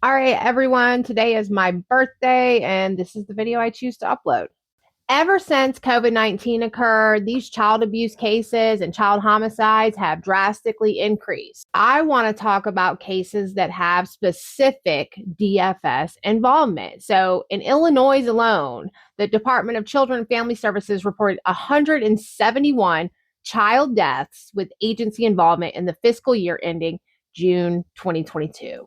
All right, everyone, today is my birthday, and this is the video I choose to upload. Ever since COVID-19 occurred, these child abuse cases and child homicides have drastically increased. I want to talk about cases that have specific DFS involvement. So, in Illinois alone, the Department of Children and Family Services reported 171 child deaths with agency involvement in the fiscal year ending June 2022.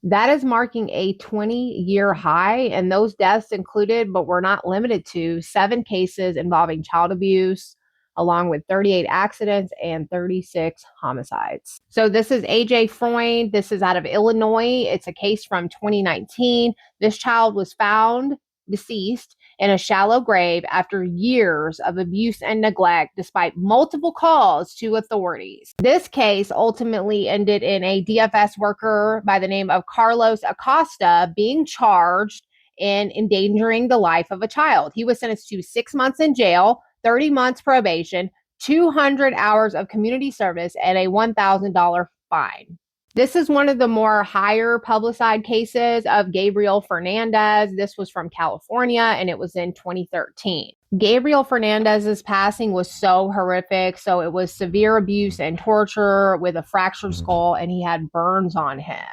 That is marking a 20-year high, and those deaths included, but were not limited to, 7 cases involving child abuse, along with 38 accidents and 36 homicides. So this is AJ Freund. This is out of Illinois. It's a case from 2019. This child was found deceased in a shallow grave after years of abuse and neglect, despite multiple calls to authorities. This case ultimately ended in a DFS worker by the name of Carlos Acosta being charged in endangering the life of a child. He was sentenced to 6 months in jail, 30 months probation, 200 hours of community service, and a $1,000 fine. This is one of the more higher publicized cases of Gabriel Fernandez. This was from California, and it was in 2013. Gabriel Fernandez's passing was so horrific. So it was severe abuse and torture with a fractured skull, and he had burns on him.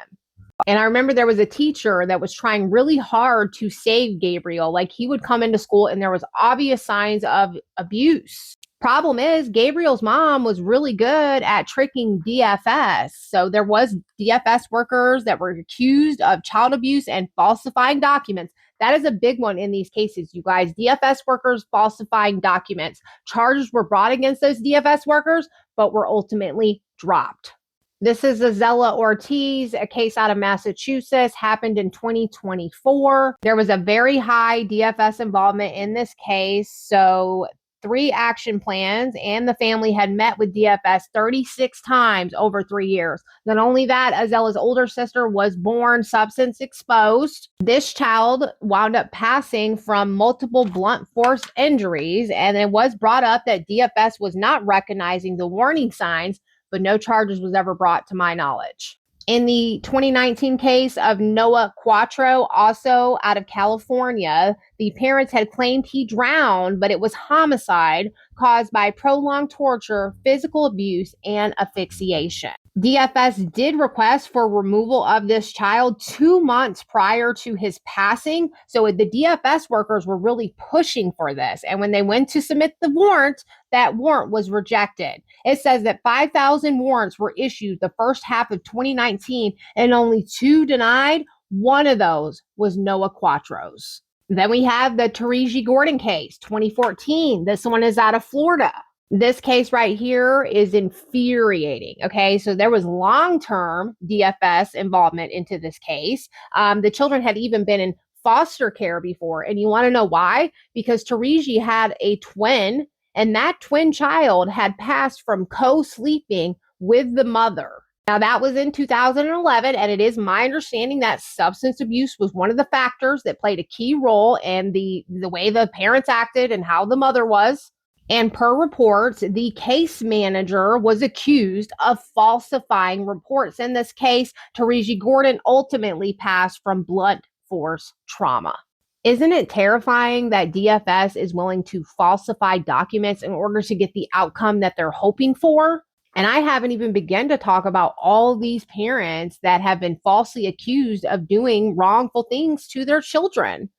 And I remember there was a teacher that was trying really hard to save Gabriel. Like, he would come into school and there was obvious signs of abuse. Problem is, Gabriel's mom was really good at tricking DFS. So there was DFS workers that were accused of child abuse and falsifying documents. That is a big one in these cases, you guys. DFS workers falsifying documents. Charges were brought against those DFS workers, but were ultimately dropped. This is Azella Ortiz, a case out of Massachusetts, happened in 2024. There was a very high DFS involvement in this case. So 3 action plans, and the family had met with DFS 36 times over 3 years. Not only that, Azella's older sister was born substance exposed. This child wound up passing from multiple blunt force injuries, and it was brought up that DFS was not recognizing the warning signs, but no charges was ever brought to my knowledge. In the 2019 case of Noah Quattro, also out of California, the parents had claimed he drowned, but it was homicide caused by prolonged torture, physical abuse, and asphyxiation. DFS did request for removal of this child 2 months prior to his passing. So the DFS workers were really pushing for this. And when they went to submit the warrant, that warrant was rejected. It says that 5,000 warrants were issued the first half of 2019 and only 2 denied. One of those was Noah Quattro's. Then we have the Terigi Gordon case, 2014. This one is out of Florida. This case right here is infuriating. Okay, so there was long-term DFS involvement into this case. The children had even been in foster care before. And you want to know why? Because Terigi had a twin, and that twin child had passed from co-sleeping with the mother. Now, that was in 2011, and it is my understanding that substance abuse was one of the factors that played a key role in the way the parents acted and how the mother was. And per reports, the case manager was accused of falsifying reports. In this case, Terigi Gordon ultimately passed from blunt force trauma. Isn't it terrifying that DFS is willing to falsify documents in order to get the outcome that they're hoping for? And I haven't even begun to talk about all these parents that have been falsely accused of doing wrongful things to their children.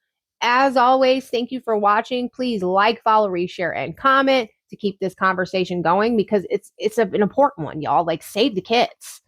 As always, thank you for watching. Please like, follow, reshare, and comment to keep this conversation going, because it's an important one, y'all. Like, save the kids.